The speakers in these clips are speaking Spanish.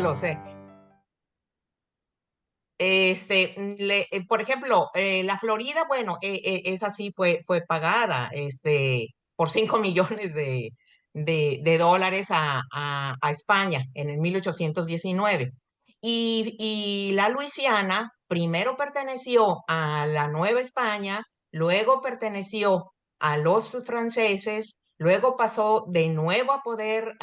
lo sé. Por ejemplo, la Florida, bueno, esa sí fue pagada, por 5 millones de dólares a España en el 1819. Y la Luisiana primero perteneció a la Nueva España, luego perteneció a los franceses, luego pasó de nuevo a poder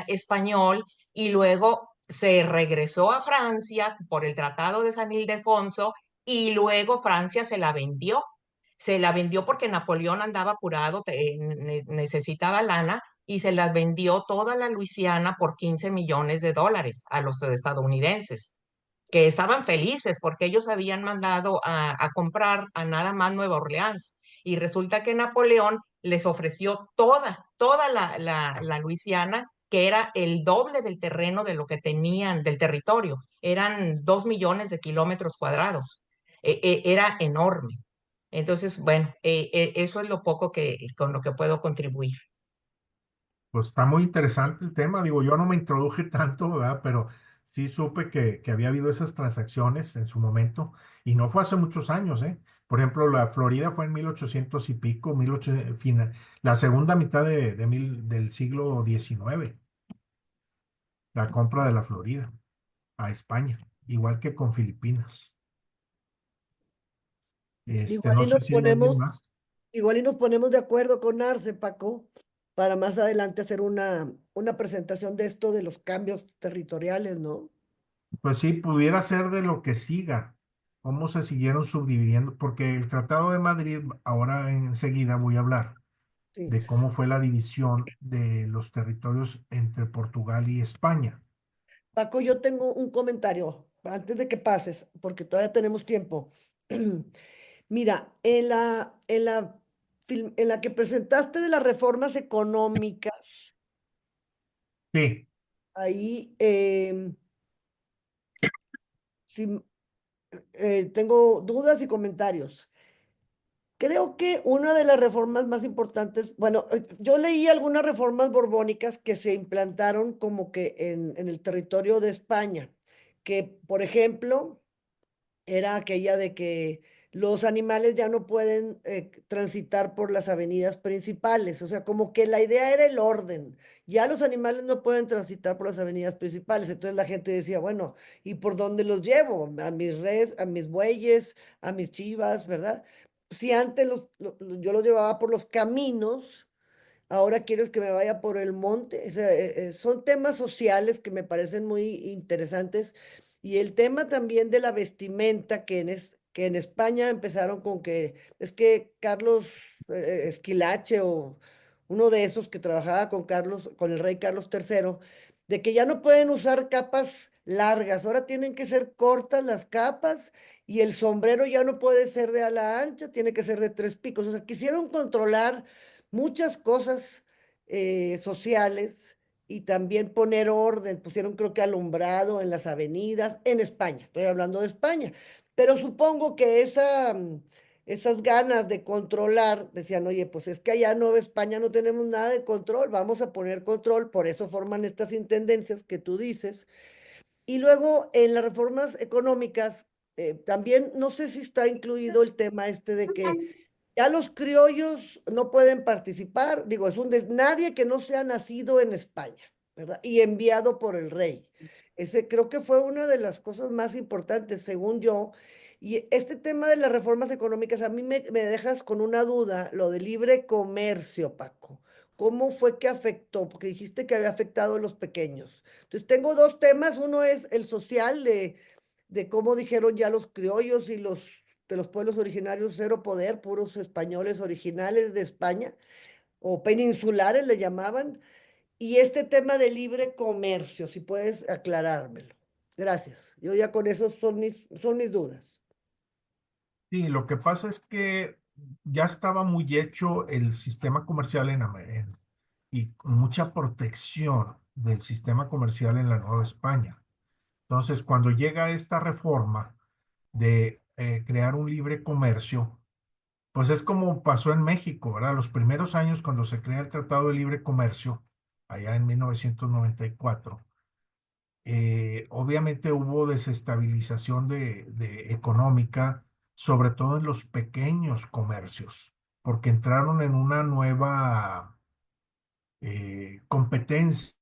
español y luego se regresó a Francia por el Tratado de San Ildefonso y luego Francia se la vendió. Se la vendió porque Napoleón andaba apurado, necesitaba lana y se las vendió toda la Luisiana por 15 millones de dólares a los estadounidenses, que estaban felices porque ellos habían mandado a comprar a nada más Nueva Orleans. Y resulta que Napoleón les ofreció toda la Luisiana, que era el doble del terreno de lo que tenían, del territorio. Eran 2 millones de kilómetros cuadrados. Era enorme. Entonces, bueno, eso es lo poco con lo que puedo contribuir. Pues está muy interesante el tema. Digo, yo no me introduje tanto, ¿verdad? Pero sí supe que había habido esas transacciones en su momento y no fue hace muchos años, ¿eh? Por ejemplo, la Florida fue en 1800 y pico, la segunda mitad del siglo XIX, la compra de la Florida a España, igual que con Filipinas. Igual No y sé nos si hay alguien ponemos, más. igual y nos ponemos de acuerdo con Arce, Paco, para más adelante hacer una presentación de esto de los cambios territoriales, ¿no? Pues sí, pudiera ser de lo que siga, cómo se siguieron subdividiendo, porque el Tratado de Madrid, ahora enseguida voy a hablar Sí. de cómo fue la división de los territorios entre Portugal y España. Paco, yo tengo un comentario antes de que pases, porque todavía tenemos tiempo. Mira, en la que presentaste de las reformas económicas, Sí, ahí sí, tengo dudas y comentarios. Creo que una de las reformas más importantes, bueno, yo leí algunas reformas borbónicas que se implantaron como que en el territorio de España, que por ejemplo era aquella de que los animales ya no pueden transitar por las avenidas principales, o sea, como que la idea era el orden, ya los animales no pueden transitar por las avenidas principales, entonces la gente decía, bueno, ¿y por dónde los llevo? A mis res, a mis bueyes, a mis chivas, ¿verdad? Si antes yo los llevaba por los caminos, ahora quieres que me vaya por el monte. O sea, son temas sociales que me parecen muy interesantes. Y el tema también de la vestimenta, que en España empezaron con que, es que Carlos Esquilache o uno de esos que trabajaba con Carlos, con el rey Carlos III, de que ya no pueden usar capas largas, ahora tienen que ser cortas las capas y el sombrero ya no puede ser de ala ancha, tiene que ser de tres picos. O sea, quisieron controlar muchas cosas sociales y también poner orden. Pusieron creo que alumbrado en las avenidas, en España, estoy hablando de España, pero supongo que esas ganas de controlar, decían, oye, pues es que allá en Nueva España no tenemos nada de control, vamos a poner control, por eso forman estas intendencias que tú dices. Y luego en las reformas económicas, también no sé si está incluido el tema este de que ya los criollos no pueden participar, digo, nadie que no sea nacido en España, ¿verdad? Y enviado por el rey. Ese creo que fue una de las cosas más importantes, según yo. Y este tema de las reformas económicas, a mí me dejas con una duda, lo de libre comercio, Paco. ¿Cómo fue que afectó? Porque dijiste que había afectado a los pequeños. Entonces, tengo dos temas. Uno es el social de cómo dijeron ya los criollos y los de los pueblos originarios cero poder, puros españoles originales de España, o peninsulares le llamaban, y este tema de libre comercio, si puedes aclarármelo. Gracias. Yo ya con eso son mis dudas. sí, lo que pasa es que ya estaba muy hecho el sistema comercial y con mucha protección del sistema comercial en la Nueva España. Entonces, cuando llega esta reforma de crear un libre comercio, pues es como pasó en México, ¿verdad? Los primeros años cuando se crea el Tratado de Libre Comercio, allá en 1994, obviamente hubo desestabilización de económica, sobre todo en los pequeños comercios, porque entraron en una nueva competencia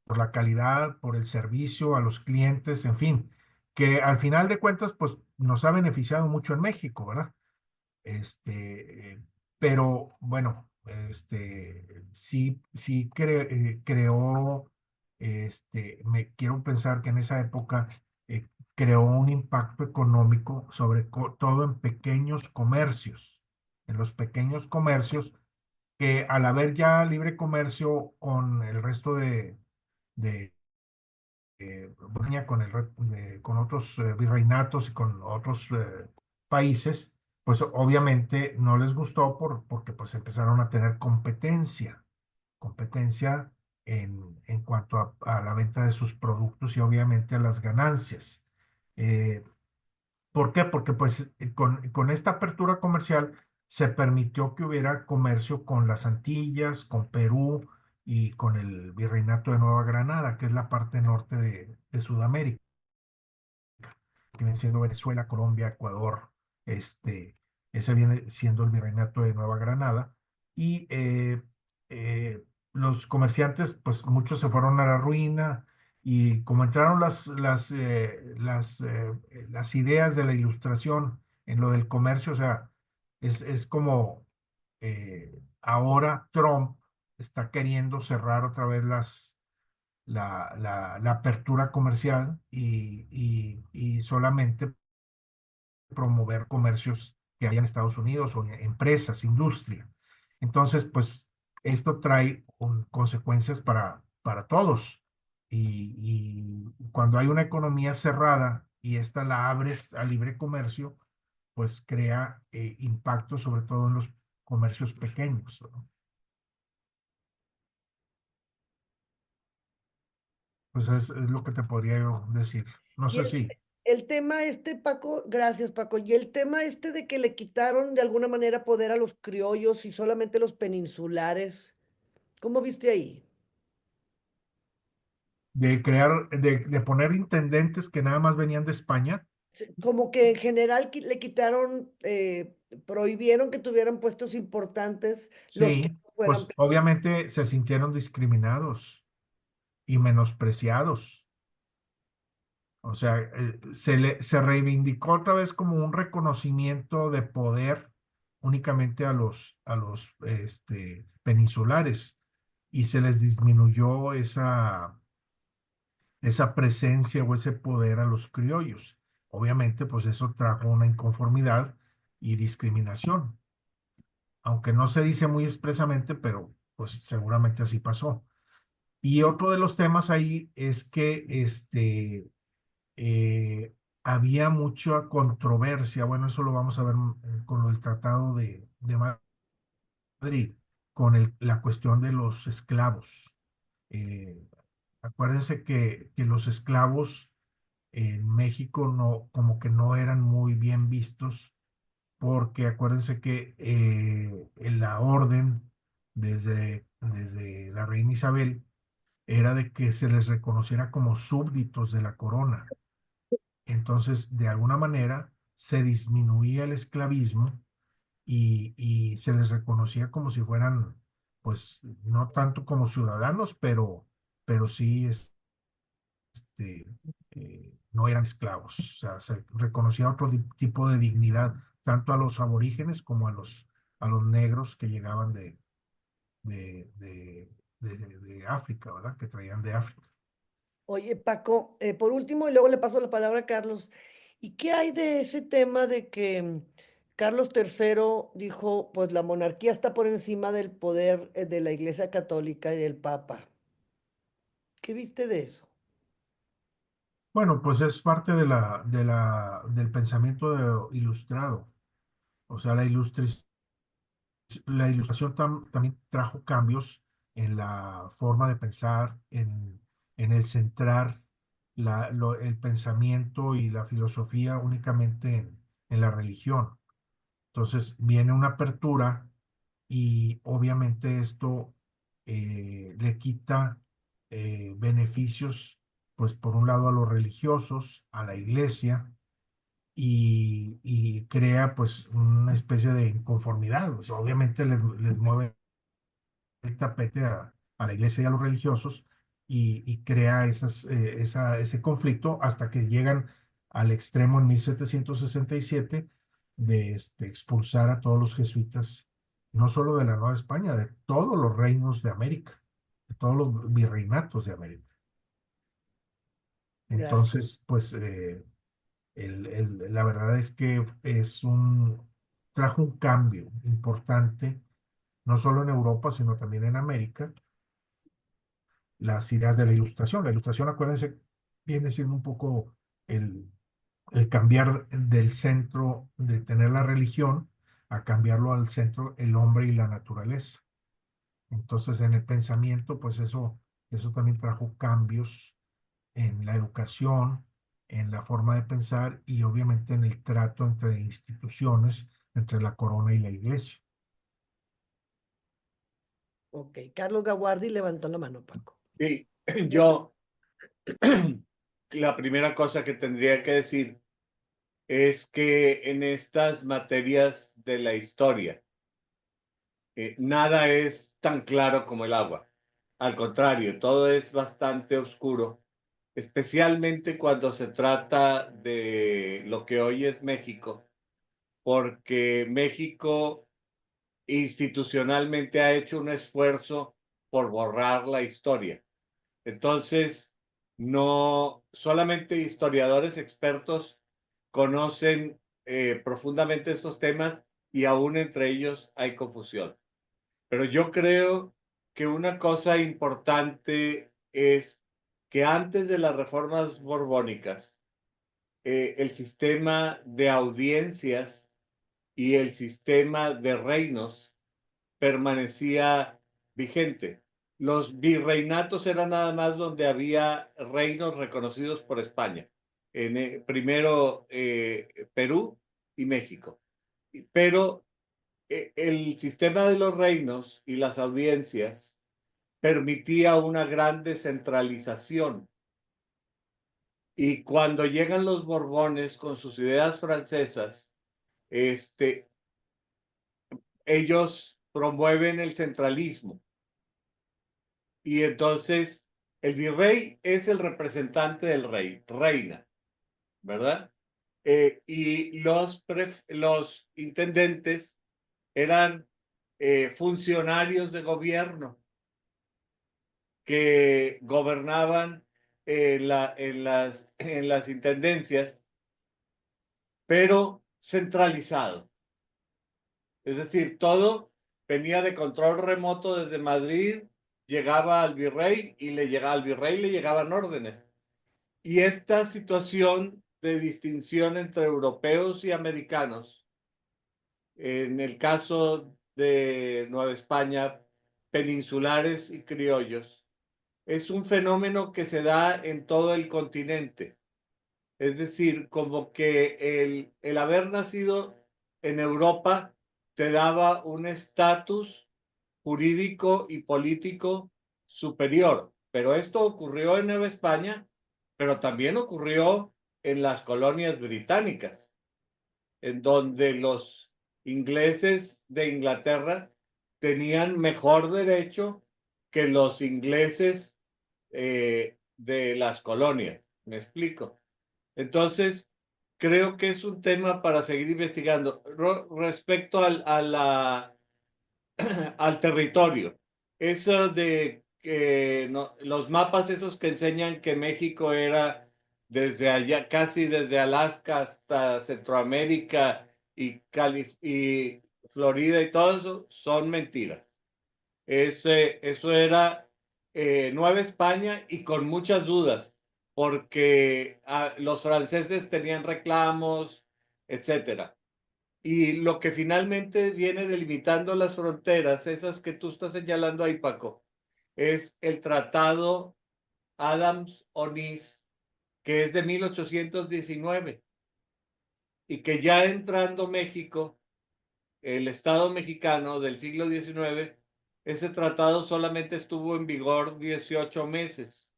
por la calidad, por el servicio a los clientes, en fin, que al final de cuentas, pues nos ha beneficiado mucho en México, ¿verdad? Este, pero bueno, sí creó, me quiero pensar que en esa época creó un impacto económico sobre todo en pequeños comercios, en los pequeños comercios que al haber ya libre comercio con el resto de Bretaña, con otros virreinatos y con otros países, pues obviamente no les gustó porque pues empezaron a tener competencia en cuanto a la venta de sus productos y obviamente a las ganancias. Eh, ¿Por qué? Porque pues con esta apertura comercial se permitió que hubiera comercio con las Antillas, con Perú y con el Virreinato de Nueva Granada, que es la parte norte de Sudamérica, que viene siendo Venezuela, Colombia, Ecuador, este, ese viene siendo el Virreinato de Nueva Granada. Y eh, los comerciantes, pues muchos se fueron a la ruina y como entraron las ideas de la ilustración en lo del comercio, o sea, es como ahora Trump está queriendo cerrar otra vez la apertura comercial y solamente promover comercios que hay en Estados Unidos o empresas, industria. Entonces, pues esto trae consecuencias para todos. Y cuando hay una economía cerrada y esta la abres a libre comercio, pues crea impacto sobre todo en los comercios pequeños, ¿no? Pues es lo que te podría yo decir. No Y sé si el tema este, Paco, gracias, Paco, y el tema este de que le quitaron de alguna manera poder a los criollos y solamente los peninsulares, ¿cómo viste ahí? de poner intendentes que nada más venían de España. Como que en general le quitaron, prohibieron que tuvieran puestos importantes los que Sí, no fueran. pues obviamente se sintieron discriminados y menospreciados. O sea, se reivindicó otra vez como un reconocimiento de poder únicamente a los peninsulares y se les disminuyó esa presencia o ese poder a los criollos. Obviamente, pues eso trajo una inconformidad y discriminación, aunque no se dice muy expresamente, pero pues seguramente así pasó. Y otro de los temas ahí es que eh, había mucha controversia, bueno, eso lo vamos a ver con lo del Tratado de Madrid, con la cuestión de los esclavos. Eh, Acuérdense que los esclavos en México no, como que no eran muy bien vistos, porque acuérdense que en la orden desde la reina Isabel era de que se les reconociera como súbditos de la corona. Entonces, de alguna manera, se disminuía el esclavismo y se les reconocía como si fueran, pues, no tanto como ciudadanos, pero sí no eran esclavos. O sea, se reconocía otro tipo de dignidad, tanto a los aborígenes como a los negros que llegaban de, de, de África, ¿verdad? Que traían de África. Oye, Paco, por último, y luego le paso la palabra a Carlos. ¿Y qué hay de ese tema de que Carlos III dijo, pues la monarquía está por encima del poder de la Iglesia Católica y del Papa? ¿Qué viste de eso? Bueno, pues es parte del pensamiento ilustrado. O sea, la ilustración también trajo cambios en la forma de pensar, en el centrar el pensamiento y la filosofía únicamente en la religión. Entonces viene una apertura y obviamente esto le quita beneficios, pues por un lado a los religiosos, a la iglesia, y crea pues una especie de inconformidad. O sea, obviamente les mueve el tapete a la iglesia y a los religiosos y crea ese conflicto hasta que llegan al extremo en 1767 de expulsar a todos los jesuitas, no solo de la Nueva España, de todos los reinos de América, de todos los virreinatos de América. Gracias. Entonces, pues la verdad es que trajo un cambio importante, no solo en Europa, sino también en América, las ideas de la ilustración. La ilustración, acuérdense, viene siendo un poco el, el cambiar del centro de tener la religión a cambiarlo al centro el hombre y la naturaleza. Entonces, en el pensamiento, pues eso también trajo cambios en la educación, en la forma de pensar y obviamente en el trato entre instituciones, entre la corona y la iglesia. Ok, Carlos Gaguardi levantó la mano, Paco. Sí, yo la primera cosa que tendría que decir es que en estas materias de la historia, nada es tan claro como el agua. Al contrario, todo es bastante oscuro, especialmente cuando se trata de lo que hoy es México, porque México institucionalmente ha hecho un esfuerzo por borrar la historia. Entonces, no solamente historiadores expertos conocen profundamente estos temas y aún entre ellos hay confusión. Pero yo creo que una cosa importante es que antes de las reformas borbónicas, el sistema de audiencias y el sistema de reinos permanecía vigente. Los virreinatos eran nada más donde había reinos reconocidos por España. Primero Perú y México. Pero el sistema de los reinos y las audiencias permitía una gran descentralización. Y cuando llegan los Borbones con sus ideas francesas, ellos promueven el centralismo. Y entonces el virrey es el representante del rey, reina, ¿verdad? Y los intendentes eran funcionarios de gobierno que gobernaban en las intendencias, pero centralizado. Es decir, todo venía de control remoto desde Madrid, llegaba al virrey y al virrey le llegaban órdenes. Y esta situación de distinción entre europeos y americanos, en el caso de Nueva España, peninsulares y criollos, es un fenómeno que se da en todo el continente. Es decir, como que el haber nacido en Europa te daba un estatus jurídico y político superior. Pero esto ocurrió en Nueva España, pero también ocurrió en las colonias británicas, en donde los ingleses de Inglaterra tenían mejor derecho que los ingleses de las colonias. ¿Me explico? Entonces, creo que es un tema para seguir investigando. Respecto al territorio, eso de que los mapas esos que enseñan que México era desde allá, casi desde Alaska hasta Centroamérica y Florida y todo eso, son mentiras. Eso era Nueva España y con muchas dudas, porque los franceses tenían reclamos, etcétera. Y lo que finalmente viene delimitando las fronteras, esas que tú estás señalando ahí, Paco, es el Tratado Adams-Onís, que es de 1819, y que ya entrando México, el Estado mexicano del siglo XIX ese tratado solamente estuvo en vigor 18 meses.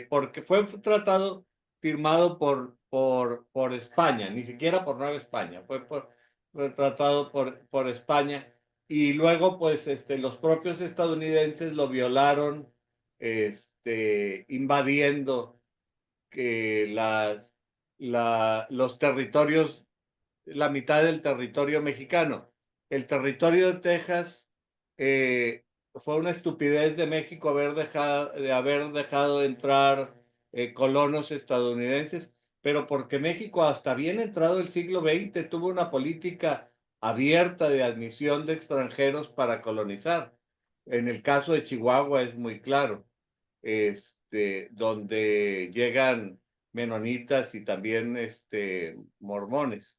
Porque fue un tratado firmado por España, ni siquiera por Nueva España, fue tratado por España, y luego pues los propios estadounidenses lo violaron, invadiendo los territorios, la mitad del territorio mexicano. El territorio de Texas, fue una estupidez de México de haber dejado entrar colonos estadounidenses, pero porque México hasta bien entrado el siglo XX tuvo una política abierta de admisión de extranjeros para colonizar. En el caso de Chihuahua es muy claro, donde llegan menonitas y también mormones.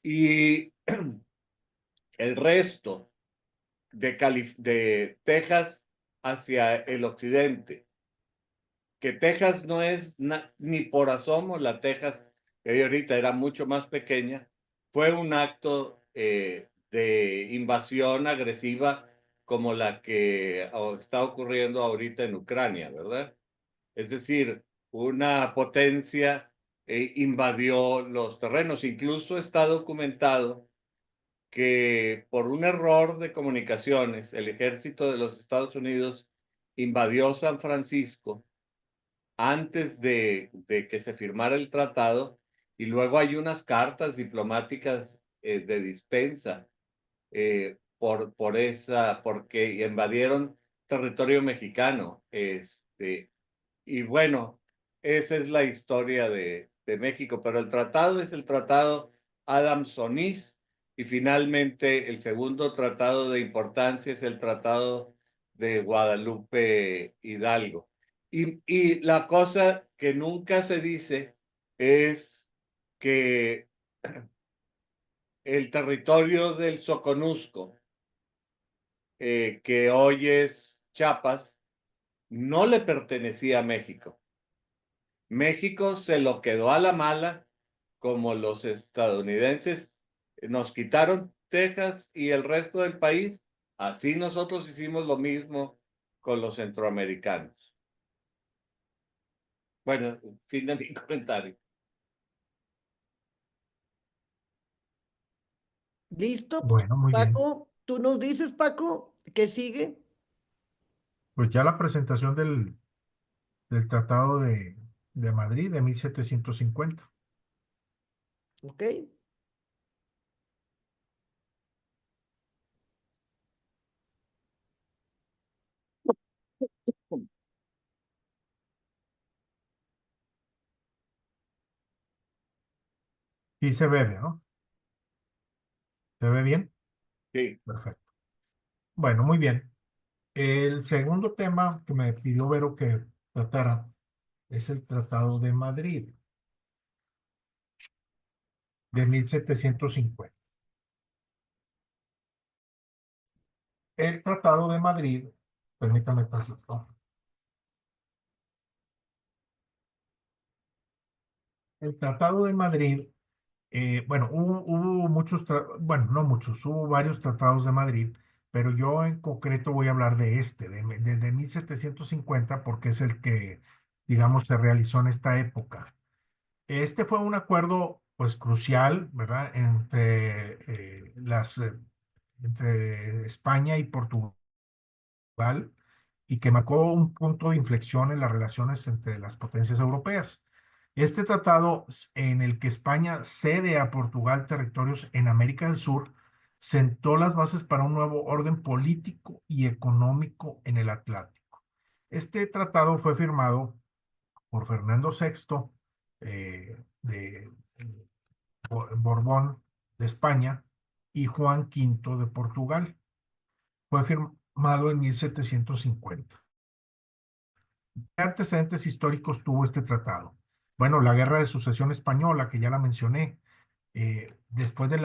Y el resto de Texas hacia el occidente, que Texas no es ni por asomo la Texas que hay ahorita, era mucho más pequeña, fue un acto de invasión agresiva como la que está ocurriendo ahorita en Ucrania, ¿verdad? Es decir, una potencia invadió los terrenos. Incluso está documentado que por un error de comunicaciones, el ejército de los Estados Unidos invadió San Francisco antes de que se firmara el tratado, y luego hay unas cartas diplomáticas de dispensa porque invadieron territorio mexicano. Y bueno, esa es la historia de México, pero el tratado es el tratado Adams-Onís, y finalmente el segundo tratado de importancia es el tratado de Guadalupe Hidalgo. Y la cosa que nunca se dice es que el territorio del Soconusco, que hoy es Chiapas, no le pertenecía a México. México se lo quedó a la mala, como los estadounidenses nos quitaron Texas y el resto del país, así nosotros hicimos lo mismo con los centroamericanos. Bueno, fin de mi comentario. ¿Listo? Bueno, muy bien. Paco, tú nos dices, Paco, ¿qué sigue? Pues ya la presentación del Tratado de Madrid de 1750. ¿Ok? Y se ve, ¿no? ¿Se ve bien? Sí, Perfecto. Bueno, muy bien. El segundo tema que me pidió Vero que tratara es el Tratado de Madrid de 1750. El Tratado de Madrid, permítame tantito. El Tratado de Madrid, bueno, hubo muchos, bueno, no muchos, hubo varios tratados de Madrid, pero yo en concreto voy a hablar de de 1750, porque es el que, digamos, se realizó en esta época. Este fue un acuerdo, pues, crucial, ¿verdad?, entre España y Portugal, y que marcó un punto de inflexión en las relaciones entre las potencias europeas. Este tratado, en el que España cede a Portugal territorios en América del Sur, sentó las bases para un nuevo orden político y económico en el Atlántico. Este tratado fue firmado por Fernando VI de Borbón de España y Juan V de Portugal. Fue firmado en 1750. ¿Qué antecedentes históricos tuvo este tratado? Bueno, la Guerra de Sucesión Española, que ya la mencioné. Después de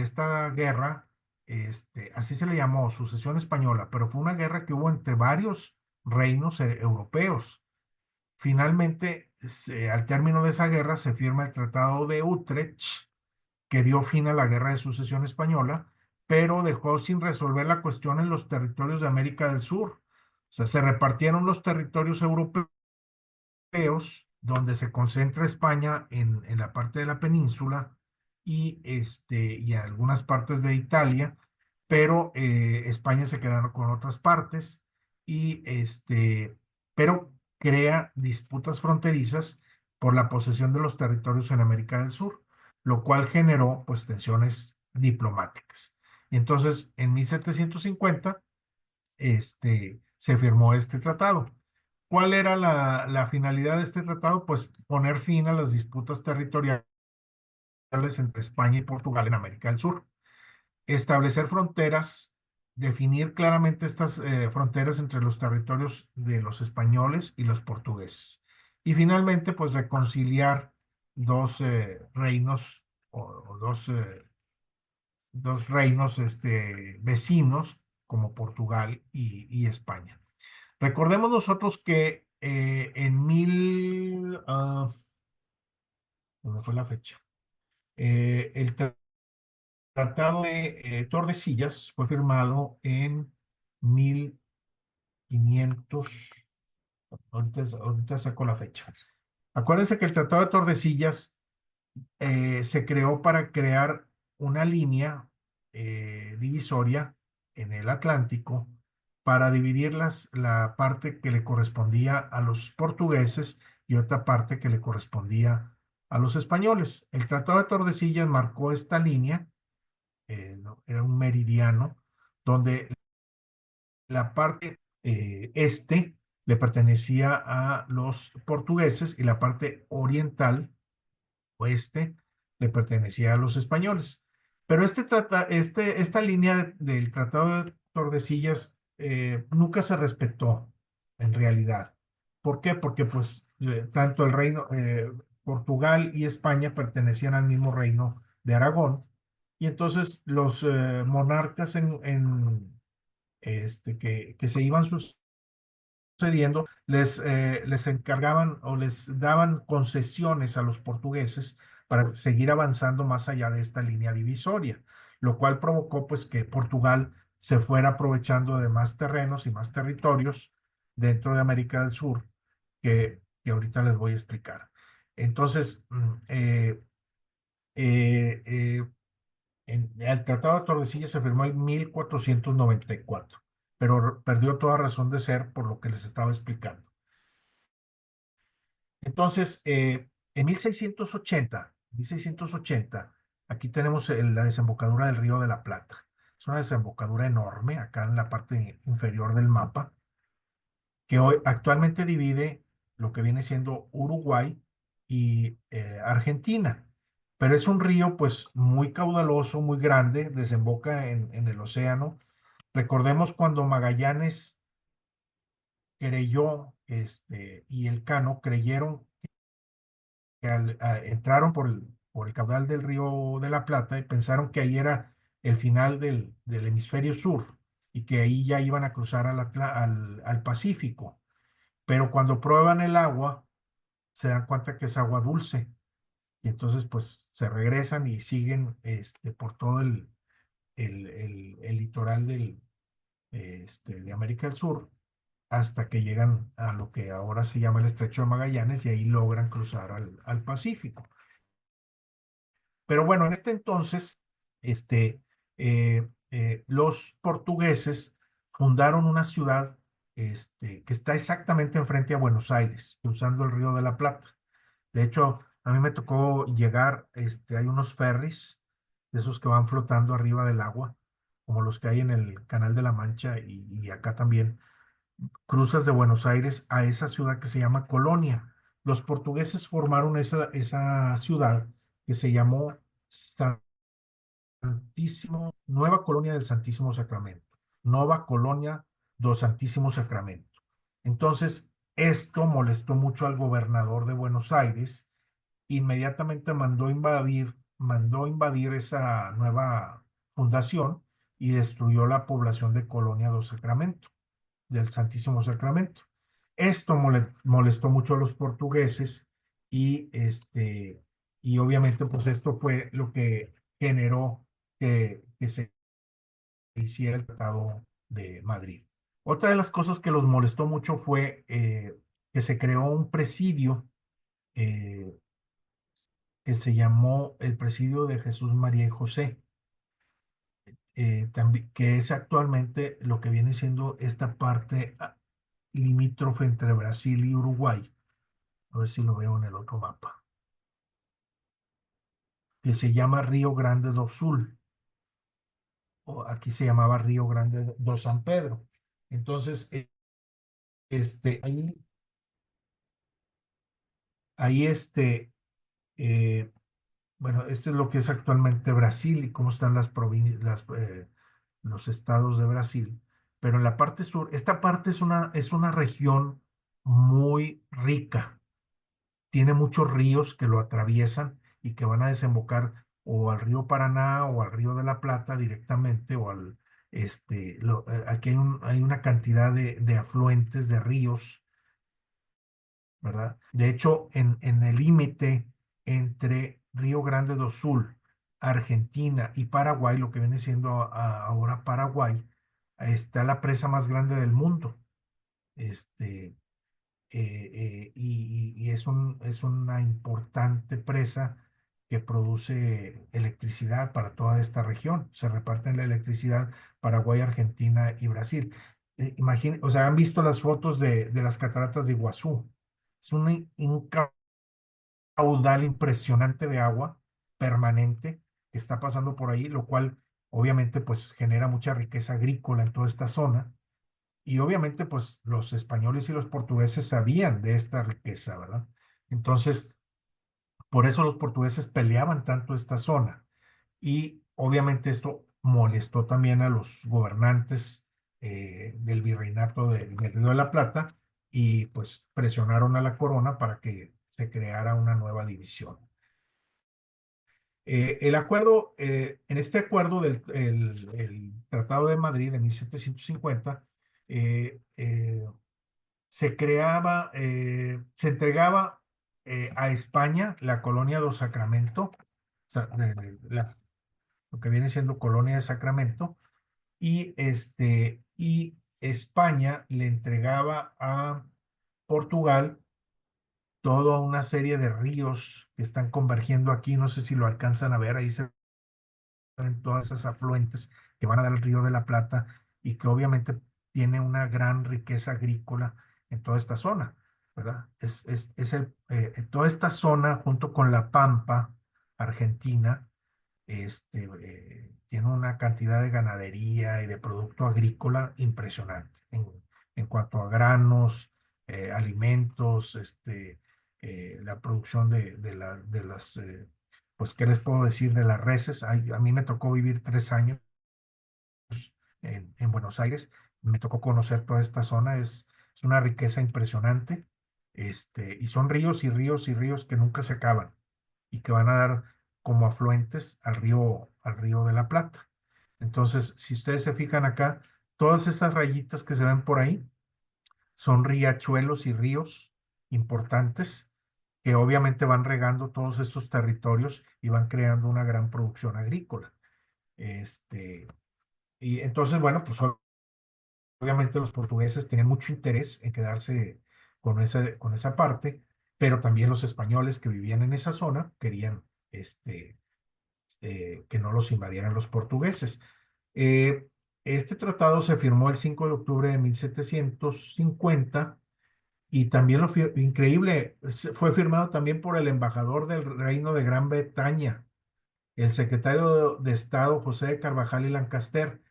esta guerra, así se le llamó, Sucesión Española, pero fue una guerra que hubo entre varios reinos europeos. Finalmente, al término de esa guerra, se firma el Tratado de Utrecht, que dio fin a la Guerra de Sucesión Española, pero dejó sin resolver la cuestión en los territorios de América del Sur. O sea, se repartieron los territorios europeos, donde se concentra España en la parte de la península y algunas partes de Italia, pero España se quedaron con otras partes pero crea disputas fronterizas por la posesión de los territorios en América del Sur, lo cual generó pues tensiones diplomáticas. Y entonces, en 1750, se firmó este tratado. ¿Cuál era la finalidad de este tratado? Pues poner fin a las disputas territoriales entre España y Portugal en América del Sur. Establecer fronteras, definir claramente estas fronteras entre los territorios de los españoles y los portugueses. Y finalmente, pues reconciliar dos reinos o dos reinos vecinos como Portugal y España. Recordemos nosotros que ¿dónde fue la fecha? El Tratado de Tordesillas fue firmado en 1500. Ahorita saco la fecha. Acuérdense que el Tratado de Tordesillas se creó para crear una línea divisoria en el Atlántico para dividir la parte que le correspondía a los portugueses y otra parte que le correspondía a los españoles. El Tratado de Tordesillas marcó esta línea, ¿no? Era un meridiano, donde la parte le pertenecía a los portugueses y la parte oriental oeste le pertenecía a los españoles. Pero esta línea del Tratado de Tordesillas nunca se respetó en realidad. ¿Por qué? Porque pues tanto el reino, Portugal y España pertenecían al mismo reino de Aragón, y entonces los monarcas que se iban sucediendo les encargaban o les daban concesiones a los portugueses para seguir avanzando más allá de esta línea divisoria, lo cual provocó pues que Portugal se fuera aprovechando de más terrenos y más territorios dentro de América del Sur que ahorita les voy a explicar. Entonces, el Tratado de Tordesillas se firmó en 1494, pero perdió toda razón de ser por lo que les estaba explicando. Entonces, en 1680, aquí tenemos la desembocadura del Río de la Plata. Es una desembocadura enorme acá en la parte inferior del mapa, que hoy actualmente divide lo que viene siendo Uruguay y Argentina. Pero es un río pues muy caudaloso, muy grande, desemboca en el océano. Recordemos cuando Magallanes creyó, y Elcano creyeron que entraron por el caudal del Río de la Plata y pensaron que ahí era el final del hemisferio sur y que ahí ya iban a cruzar al Pacífico. Pero cuando prueban el agua, se dan cuenta que es agua dulce. Y entonces, pues, se regresan y siguen por todo el litoral de América del Sur hasta que llegan a lo que ahora se llama el Estrecho de Magallanes y ahí logran cruzar al Pacífico. Pero bueno, en este entonces, los portugueses fundaron una ciudad que está exactamente enfrente a Buenos Aires, cruzando el Río de la Plata. De hecho, a mí me tocó llegar, hay unos ferries de esos que van flotando arriba del agua, como los que hay en el Canal de la Mancha y acá también. Cruzas de Buenos Aires a esa ciudad que se llama Colonia. Los portugueses formaron esa ciudad que se llamó Nueva Colonia del Santísimo Sacramento, Nova Colonia do Santísimo Sacramento. Entonces, esto molestó mucho al gobernador de Buenos Aires. Inmediatamente mandó invadir esa nueva fundación y destruyó la población de Colonia do Sacramento, del Santísimo Sacramento. Esto molestó mucho a los portugueses y obviamente pues esto fue lo que generó que se hiciera el Tratado de Madrid. Otra de las cosas que los molestó mucho fue que se creó un presidio eh, que se llamó el Presidio de Jesús, María y José, también, que es actualmente lo que viene siendo esta parte limítrofe entre Brasil y Uruguay. A ver si lo veo en el otro mapa. Que se llama Río Grande do Sul. O aquí se llamaba Río Grande do San Pedro. Entonces, ahí bueno, esto es lo que es actualmente Brasil y cómo están las provincias, los estados de Brasil. Pero en la parte sur, esta parte es una región muy rica. Tiene muchos ríos que lo atraviesan y que van a desembocar o al río Paraná o al río de la Plata directamente o aquí hay una cantidad de afluentes de ríos, ¿verdad? De hecho, en el límite entre Río Grande do Sul, Argentina y Paraguay, lo que viene siendo ahora Paraguay, está la presa más grande del mundo. Y es una importante presa que produce electricidad para toda esta región. Se reparten la electricidad Paraguay, Argentina y Brasil. O sea, han visto las fotos de las cataratas de Iguazú. Es un caudal impresionante de agua permanente que está pasando por ahí, lo cual obviamente pues genera mucha riqueza agrícola en toda esta zona. Y obviamente, pues los españoles y los portugueses sabían de esta riqueza, ¿verdad? Entonces, por eso los portugueses peleaban tanto esta zona. Y obviamente esto molestó también a los gobernantes del virreinato del Río de la Plata y pues presionaron a la corona para que se creara una nueva división. En este acuerdo el Tratado de Madrid de 1750, se entregaba a España la colonia de Sacramento, o sea, lo que viene siendo colonia de Sacramento, y España le entregaba a Portugal toda una serie de ríos que están convergiendo aquí, no sé si lo alcanzan a ver, ahí se ven todas esas afluentes que van a dar al Río de la Plata y que obviamente tiene una gran riqueza agrícola en toda esta zona, ¿verdad? Toda esta zona junto con la Pampa Argentina, tiene una cantidad de ganadería y de producto agrícola impresionante en cuanto a granos, alimentos, la producción de las, pues, ¿qué les puedo decir de las reses? A mí me tocó vivir 3 años en Buenos Aires, me tocó conocer toda esta zona, es una riqueza impresionante, y son ríos y ríos y ríos que nunca se acaban y que van a dar como afluentes al río de la Plata. Entonces, si ustedes se fijan acá, todas estas rayitas que se ven por ahí son riachuelos y ríos importantes que obviamente van regando todos estos territorios y van creando una gran producción agrícola. Y entonces, bueno, pues obviamente los portugueses tenían mucho interés en quedarse con esa parte, pero también los españoles que vivían en esa zona querían que no los invadieran los portugueses. Eh, este tratado se firmó el 5 de octubre de 1750 y también increíble, fue firmado también por el embajador del Reino de Gran Bretaña, el secretario de Estado José de Carvajal y Lancaster.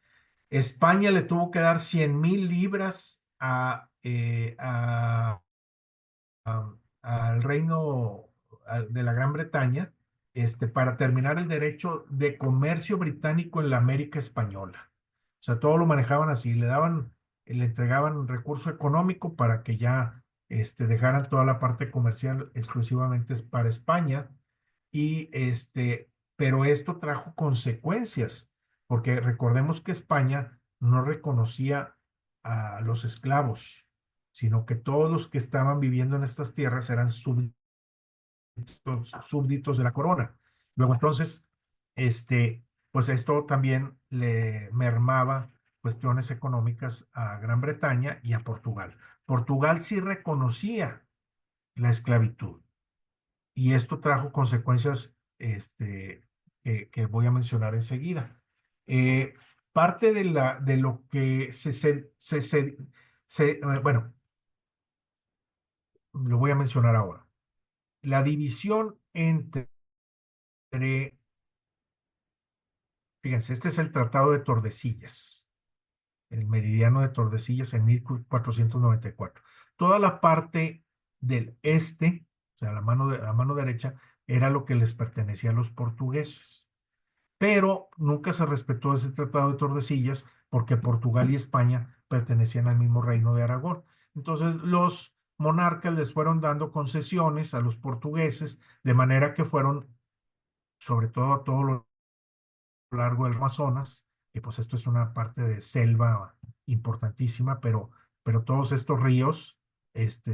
España le tuvo que dar 100,000 libras al reino de la Gran Bretaña, para terminar el derecho de comercio británico en la América española. O sea, todo lo manejaban así, le entregaban recurso económico para que ya dejaran toda la parte comercial exclusivamente para España. Y pero esto trajo consecuencias, porque recordemos que España no reconocía a los esclavos, sino que todos los que estaban viviendo en estas tierras eran súbditos de la corona. Luego entonces, pues esto también le mermaba cuestiones económicas a Gran Bretaña y a Portugal. Portugal sí reconocía la esclavitud y esto trajo consecuencias que voy a mencionar enseguida. Eh, Parte de lo que bueno, lo voy a mencionar ahora. La división entre, fíjense, este es el Tratado de Tordesillas, el meridiano de Tordesillas en 1494. Toda la parte del este, o sea, la mano derecha, era lo que les pertenecía a los portugueses. Pero nunca se respetó ese Tratado de Tordesillas porque Portugal y España pertenecían al mismo reino de Aragón. Entonces los monarcas les fueron dando concesiones a los portugueses, de manera que fueron, sobre todo a todos los largo del Amazonas, que pues esto es una parte de selva importantísima, pero todos estos ríos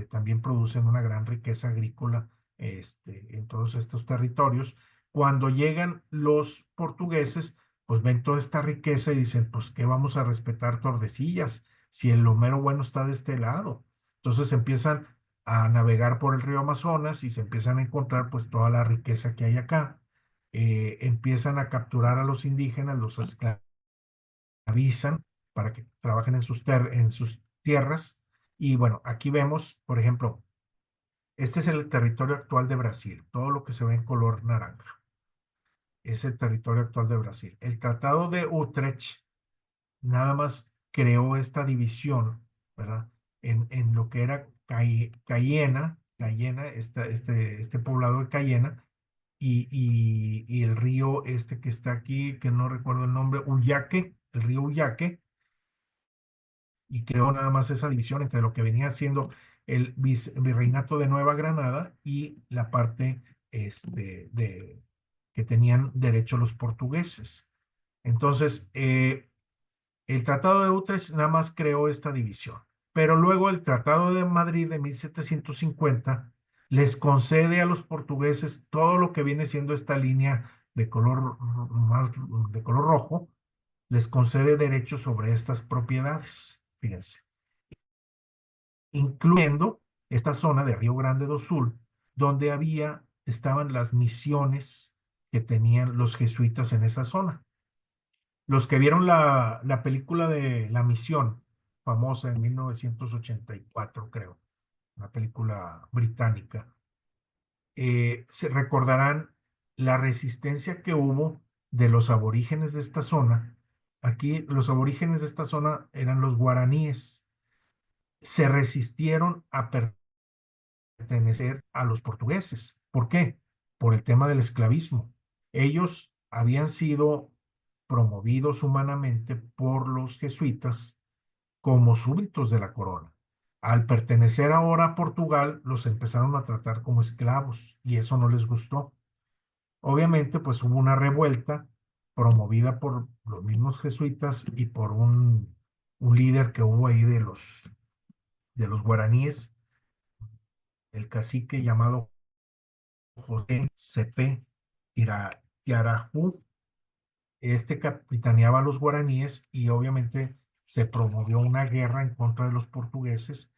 también producen una gran riqueza agrícola en todos estos territorios. Cuando llegan los portugueses, pues ven toda esta riqueza y dicen, pues, ¿qué vamos a respetar Tordesillas si el mero bueno está de este lado? Entonces empiezan a navegar por el río Amazonas y se empiezan a encontrar pues toda la riqueza que hay acá. Empiezan a capturar a los indígenas, los esclavizan para que trabajen en sus tierras. Y bueno, aquí vemos, por ejemplo, este es el territorio actual de Brasil, todo lo que se ve en color naranja. Es el territorio actual de Brasil. El Tratado de Utrecht nada más creó esta división, ¿verdad? En lo que era Cayena, este poblado de Cayena, y el río que está aquí, que no recuerdo el nombre, Uyaque, el río Uyaque, y creó nada más esa división entre lo que venía siendo el virreinato de Nueva Granada y la parte que tenían derecho los portugueses. Entonces, el Tratado de Utrecht nada más creó esta división, pero luego el Tratado de Madrid de 1750 les concede a los portugueses todo lo que viene siendo esta línea de color, de color rojo, les concede derechos sobre estas propiedades, fíjense, incluyendo esta zona de Río Grande do Sul, donde estaban las misiones que tenían los jesuitas en esa zona. Los que vieron la película de La Misión, famosa en 1984, creo, una película británica, se recordarán la resistencia que hubo de los aborígenes de esta zona. Aquí los aborígenes de esta zona eran los guaraníes. Se resistieron a pertenecer a los portugueses. ¿Por qué? Por el tema del esclavismo. Ellos habían sido promovidos humanamente por los jesuitas como súbditos de la corona. Al pertenecer ahora a Portugal, los empezaron a tratar como esclavos y eso no les gustó. Obviamente, pues hubo una revuelta promovida por los mismos jesuitas y por un líder que hubo ahí de los guaraníes, el cacique llamado José Cepé Tiarajú. Este capitaneaba a los guaraníes y obviamente se promovió una guerra en contra de los portugueses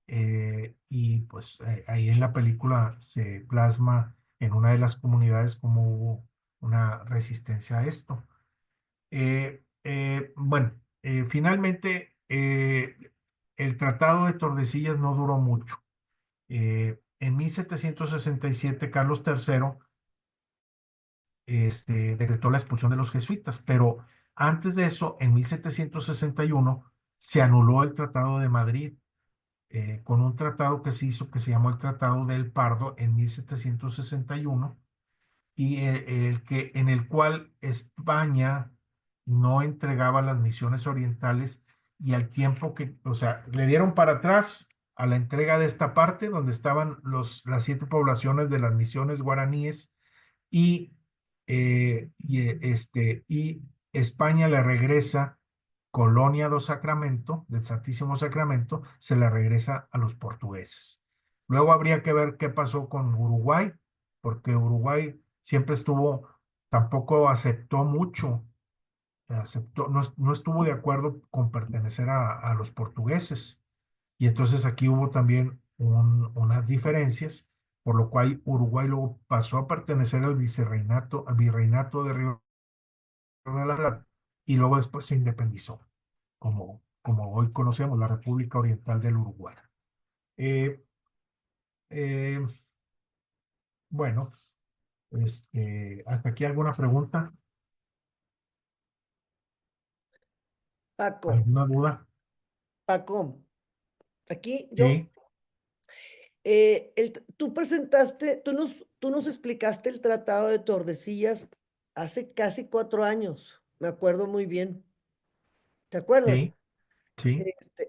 y pues ahí en la película se plasma en una de las comunidades cómo hubo una resistencia a esto. Bueno, finalmente el Tratado de Tordesillas no duró mucho. En 1767 Carlos III decretó la expulsión de los jesuitas, pero antes de eso, en 1761, se anuló el Tratado de Madrid con un tratado que se hizo que se llamó el Tratado del Pardo en 1761 y en el cual España no entregaba las misiones orientales y al tiempo que, o sea, le dieron para atrás a la entrega de esta parte donde estaban las 7 poblaciones de las misiones guaraníes y, y España le regresa Colonia do Sacramento, del Santísimo Sacramento, se le regresa a los portugueses. Luego habría que ver qué pasó con Uruguay, porque Uruguay siempre tampoco aceptó mucho aceptó, no estuvo de acuerdo con pertenecer a los portugueses. Y entonces aquí hubo también unas diferencias, por lo cual Uruguay luego pasó a pertenecer al virreinato de Río de la Plata, y luego después se independizó, como hoy conocemos la República Oriental del Uruguay. Eh, eh, bueno, hasta aquí alguna pregunta, Paco, alguna duda. Paco, aquí yo, Sí, tú nos explicaste el Tratado de Tordesillas hace casi 4 años, me acuerdo muy bien. ¿Te acuerdas? sí, sí,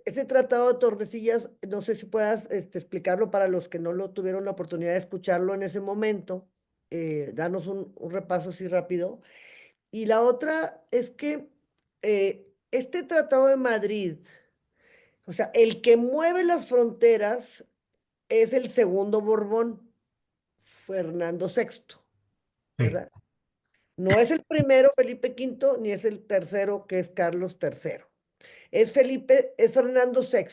Ese Tratado de Tordesillas, no sé si puedas explicarlo para los que no lo tuvieron la oportunidad de escucharlo en ese momento, darnos un repaso así rápido. Y la otra es que este Tratado de Madrid, o sea, el que mueve las fronteras es el segundo Borbón, Fernando VI, sí, ¿verdad? No es el primero, Felipe V, ni es el tercero, que es Carlos III. Es Fernando VI.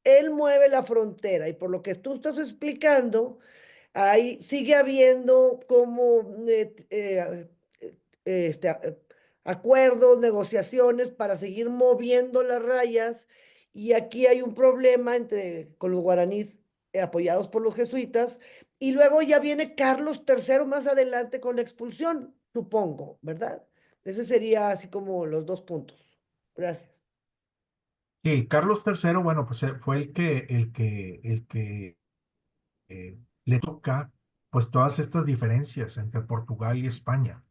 Él mueve la frontera y por lo que tú estás explicando, ahí sigue habiendo como acuerdos, negociaciones para seguir moviendo las rayas y aquí hay un problema con los guaraníes apoyados por los jesuitas y luego ya viene Carlos III más adelante con la expulsión, supongo, ¿verdad? Ese sería así como los dos puntos. Gracias. sí. Carlos III, bueno, pues fue el que le toca pues todas estas diferencias entre Portugal y España,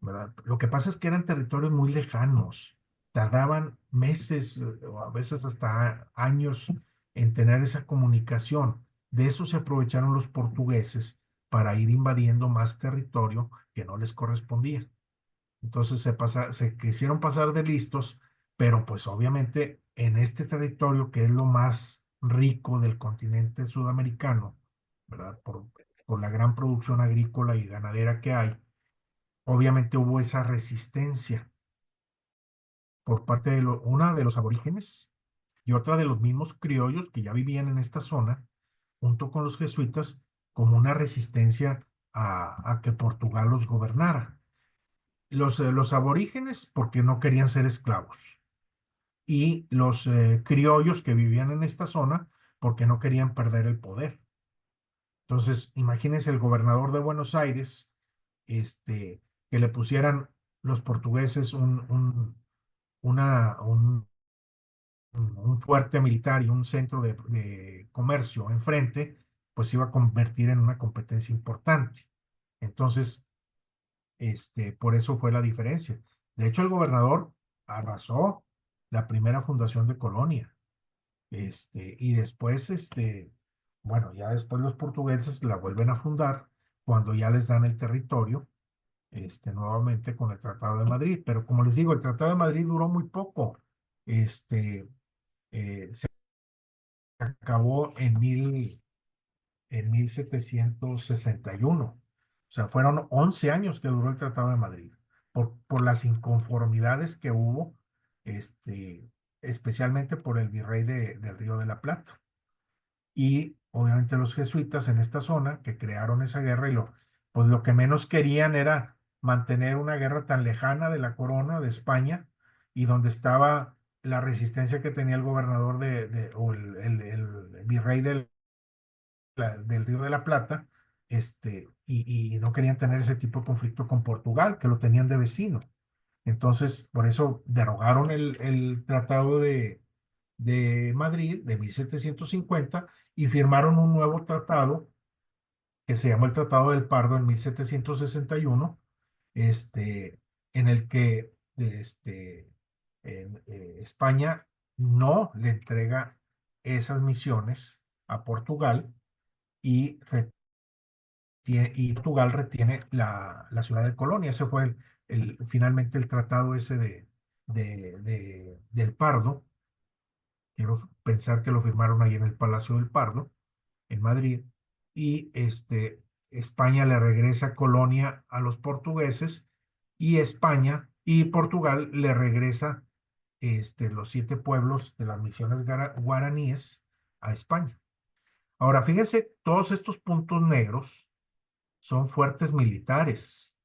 ¿verdad? Lo que pasa es que eran territorios muy lejanos, tardaban meses o a veces hasta años en tener esa comunicación. De eso se aprovecharon los portugueses para ir invadiendo más territorio que no les correspondía. Entonces se quisieron pasar de listos, pero pues obviamente en este territorio que es lo más rico del continente sudamericano, ¿verdad? Por la gran producción agrícola y ganadera que hay, obviamente hubo esa resistencia por parte de una de los aborígenes y otra de los mismos criollos que ya vivían en esta zona, junto con los jesuitas, como una resistencia a que Portugal los gobernara. Los aborígenes porque no querían ser esclavos y los criollos que vivían en esta zona porque no querían perder el poder. Entonces, imagínense el gobernador de Buenos Aires, que le pusieran los portugueses un fuerte militar y un centro de comercio enfrente, pues se iba a convertir en una competencia importante. Entonces, por eso fue la diferencia. De hecho, el gobernador arrasó la primera fundación de Colonia. Y después, bueno, ya después los portugueses la vuelven a fundar cuando ya les dan el territorio, nuevamente con el Tratado de Madrid. Pero como les digo, el Tratado de Madrid duró muy poco. Se acabó en 1761. O sea, fueron 11 años que duró el Tratado de Madrid por las inconformidades que hubo, especialmente por el virrey del Río de la Plata. Y obviamente los jesuitas en esta zona que crearon esa guerra pues lo que menos querían era mantener una guerra tan lejana de la corona de España y donde estaba la resistencia que tenía el gobernador o el virrey del Río de la Plata, y no querían tener ese tipo de conflicto con Portugal, que lo tenían de vecino. Entonces, por eso derogaron el Tratado de Madrid de 1750 y firmaron un nuevo tratado que se llamó el Tratado del Pardo en 1761, en el que España no le entrega esas misiones a Portugal y, y Portugal retiene la ciudad de Colonia. Ese fue finalmente el tratado ese del Pardo. Quiero pensar que lo firmaron ahí en el Palacio del Pardo, en Madrid, y España le regresa Colonia a los portugueses y España y Portugal le regresa los 7 pueblos de las misiones guaraníes a España. Ahora, fíjense, todos estos puntos negros son fuertes militares.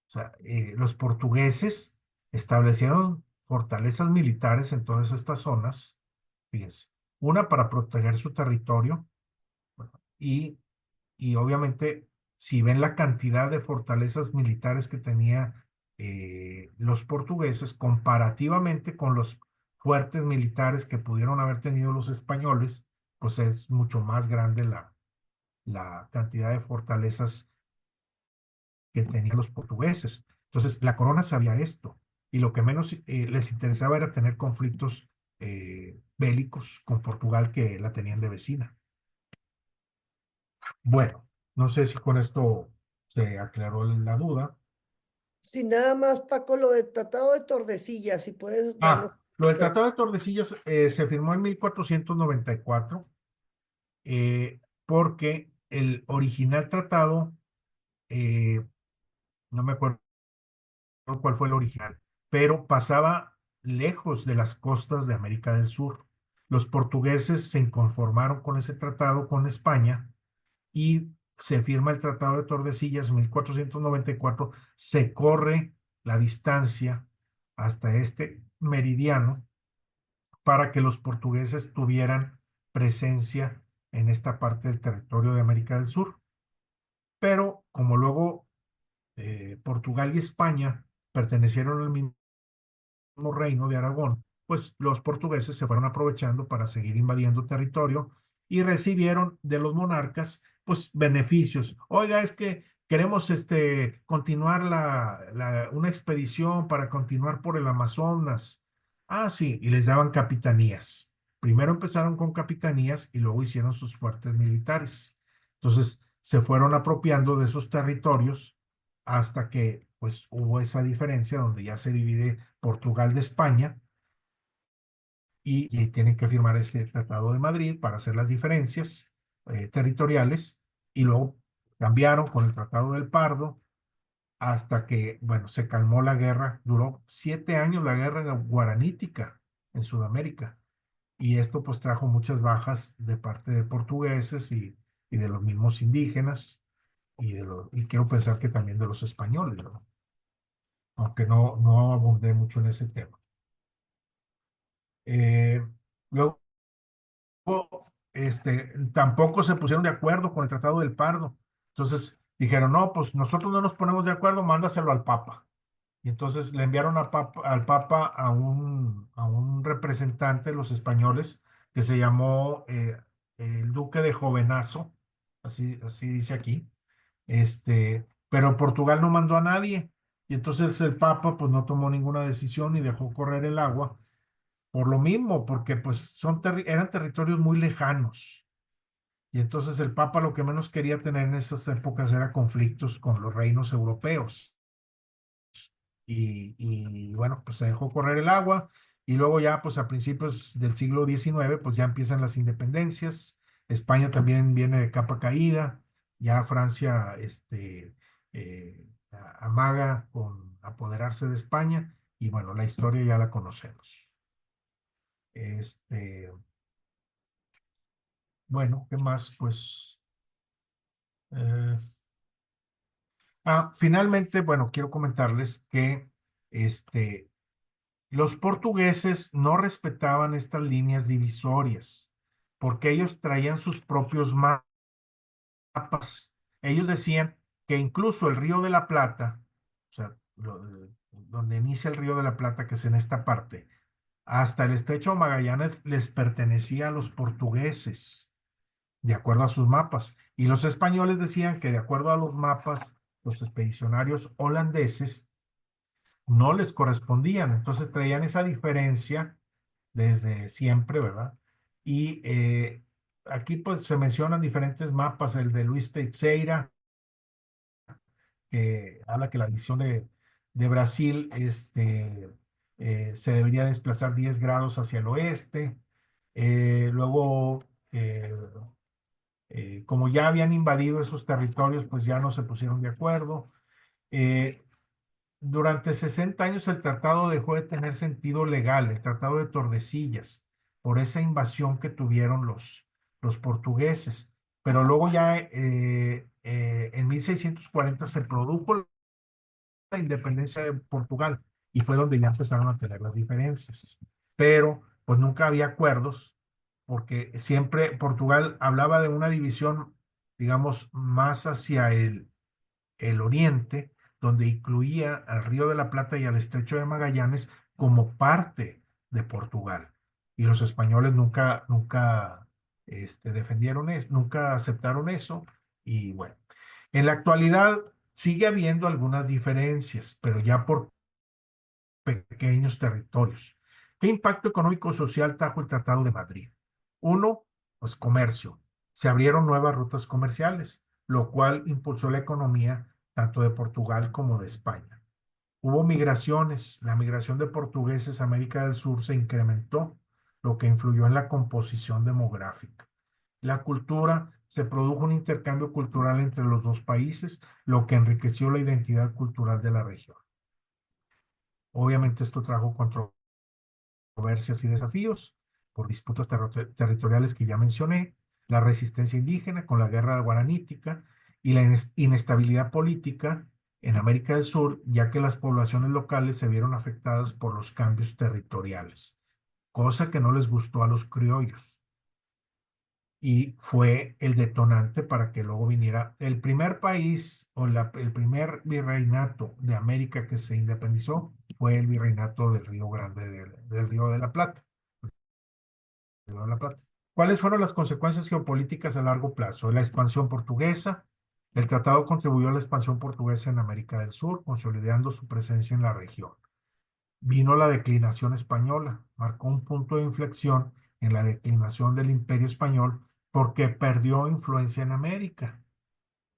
O sea, los portugueses establecieron fortalezas militares en todas estas zonas, fíjense, una para proteger su territorio, bueno, y obviamente, si ven la cantidad de fortalezas militares que tenía los portugueses comparativamente con los fuertes militares que pudieron haber tenido los españoles, pues es mucho más grande la cantidad de fortalezas que tenían los portugueses. Entonces, la corona sabía esto, y lo que menos les interesaba era tener conflictos bélicos con Portugal, que la tenían de vecina. Bueno, no sé si con esto se aclaró la duda. Si nada más, Paco, lo del Tratado de Tordesillas, si puedes darnos. Lo del Tratado de Tordesillas se firmó en 1494, porque el original tratado, no me acuerdo cuál fue el original, pero pasaba lejos de las costas de América del Sur. Los portugueses se inconformaron con ese tratado con España y se firma el Tratado de Tordesillas en 1494, se corre la distancia hasta este meridiano para que los portugueses tuvieran presencia en esta parte del territorio de América del Sur. Pero como luego Portugal y España pertenecieron al mismo reino de Aragón, pues los portugueses se fueron aprovechando para seguir invadiendo territorio y recibieron de los monarcas pues beneficios. Oiga, es que queremos continuar una expedición para continuar por el Amazonas. Ah, sí, y les daban capitanías. Primero empezaron con capitanías y luego hicieron sus fuertes militares. Entonces se fueron apropiando de esos territorios hasta que pues hubo esa diferencia donde ya se divide Portugal de España, y tienen que firmar ese Tratado de Madrid para hacer las diferencias territoriales, y luego cambiaron con el Tratado del Pardo hasta que, bueno, se calmó la guerra. Duró 7 años la guerra guaranítica en Sudamérica, y esto pues trajo muchas bajas de parte de portugueses y de los mismos indígenas, y quiero pensar que también de los españoles, ¿no? Aunque no abundé mucho en ese tema. Luego, tampoco se pusieron de acuerdo con el Tratado del Pardo. Entonces dijeron, no, pues nosotros no nos ponemos de acuerdo, mándaselo al Papa. Y entonces le enviaron al Papa a un representante de los españoles que se llamó el Duque de Jovenazo, así dice aquí. Pero Portugal no mandó a nadie, y entonces el Papa pues no tomó ninguna decisión y dejó correr el agua por lo mismo, porque pues eran territorios muy lejanos. Y entonces el Papa lo que menos quería tener en esas épocas era conflictos con los reinos europeos. Y bueno, pues se dejó correr el agua, y luego ya pues a principios del siglo XIX pues ya empiezan las independencias. España también viene de capa caída, ya Francia amaga con apoderarse de España, y bueno, la historia ya la conocemos. Bueno, ¿qué más? Pues, eh, finalmente, bueno, quiero comentarles que los portugueses no respetaban estas líneas divisorias, porque ellos traían sus propios mapas. Ellos decían que incluso el Río de la Plata, o sea, donde inicia el Río de la Plata, que es en esta parte, hasta el Estrecho de Magallanes les pertenecía a los portugueses, de acuerdo a sus mapas. Y los españoles decían que de acuerdo a los mapas, los expedicionarios holandeses no les correspondían. Entonces traían esa diferencia desde siempre, ¿verdad? Y aquí pues se mencionan diferentes mapas, el de Luis Teixeira, que habla que la división de Brasil se debería desplazar 10 grados hacia el oeste. Luego, como ya habían invadido esos territorios, pues ya no se pusieron de acuerdo. durante 60 años el tratado dejó de tener sentido legal, el tratado de Tordesillas, por esa invasión que tuvieron los portugueses. Pero luego ya en 1640 se produjo la independencia de Portugal y fue donde ya empezaron a tener las diferencias. Pero pues nunca había acuerdos porque siempre Portugal hablaba de una división, digamos, más hacia el oriente, donde incluía al Río de la Plata y al Estrecho de Magallanes como parte de Portugal. Y los españoles nunca defendieron eso, nunca aceptaron eso. Y bueno, en la actualidad sigue habiendo algunas diferencias, pero ya por pequeños territorios. ¿Qué impacto económico social trajo el Tratado de Madrid? Uno, pues comercio. Se abrieron nuevas rutas comerciales, lo cual impulsó la economía tanto de Portugal como de España. Hubo migraciones. La migración de portugueses a América del Sur se incrementó, lo que influyó en la composición demográfica. La cultura, se produjo un intercambio cultural entre los dos países, lo que enriqueció la identidad cultural de la región. Obviamente esto trajo controversias y desafíos por disputas territoriales que ya mencioné, la resistencia indígena con la guerra guaranítica y la inestabilidad política en América del Sur, ya que las poblaciones locales se vieron afectadas por los cambios territoriales, cosa que no les gustó a los criollos. Y fue el detonante para que luego viniera el primer país o el primer virreinato de América que se independizó fue el virreinato del Río Grande, del Río de la Plata. Río de la Plata. ¿Cuáles fueron las consecuencias geopolíticas a largo plazo? La expansión portuguesa. El tratado contribuyó a la expansión portuguesa en América del Sur, consolidando su presencia en la región. Vino la declinación española, marcó un punto de inflexión en la declinación del Imperio Español porque perdió influencia en América.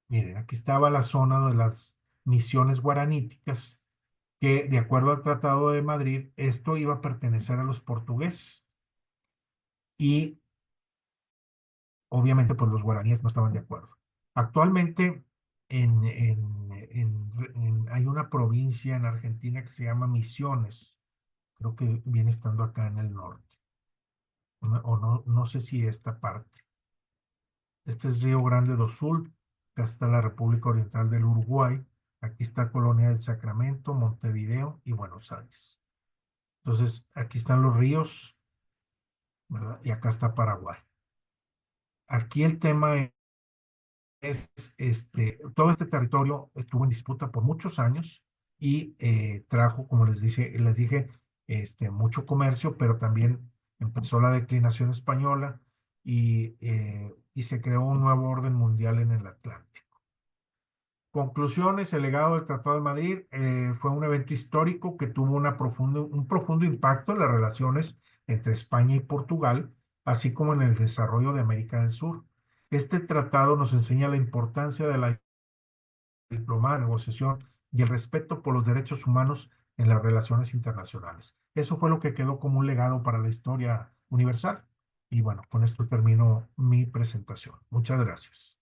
Miren, aquí estaba la zona de las misiones guaraníticas, que de acuerdo al Tratado de Madrid, esto iba a pertenecer a los portugueses. Y obviamente, pues los guaraníes no estaban de acuerdo. Actualmente hay una provincia en Argentina que se llama Misiones, creo que viene estando acá en el norte, o no sé si esta parte. Este es Río Grande do Sul, acá está la República Oriental del Uruguay, aquí está Colonia del Sacramento, Montevideo y Buenos Aires. Entonces, aquí están los ríos, ¿verdad? Y acá está Paraguay. Aquí el tema todo este territorio estuvo en disputa por muchos años y trajo, como les dije, mucho comercio, pero también empezó la declinación española y se creó un nuevo orden mundial en el Atlántico. Conclusiones, el legado del Tratado de Madrid fue un evento histórico que tuvo un profundo impacto en las relaciones entre España y Portugal, así como en el desarrollo de América del Sur. Este tratado nos enseña la importancia de la diplomacia, negociación y el respeto por los derechos humanos en las relaciones internacionales. Eso fue lo que quedó como un legado para la historia universal. Y bueno, con esto termino mi presentación. Muchas gracias.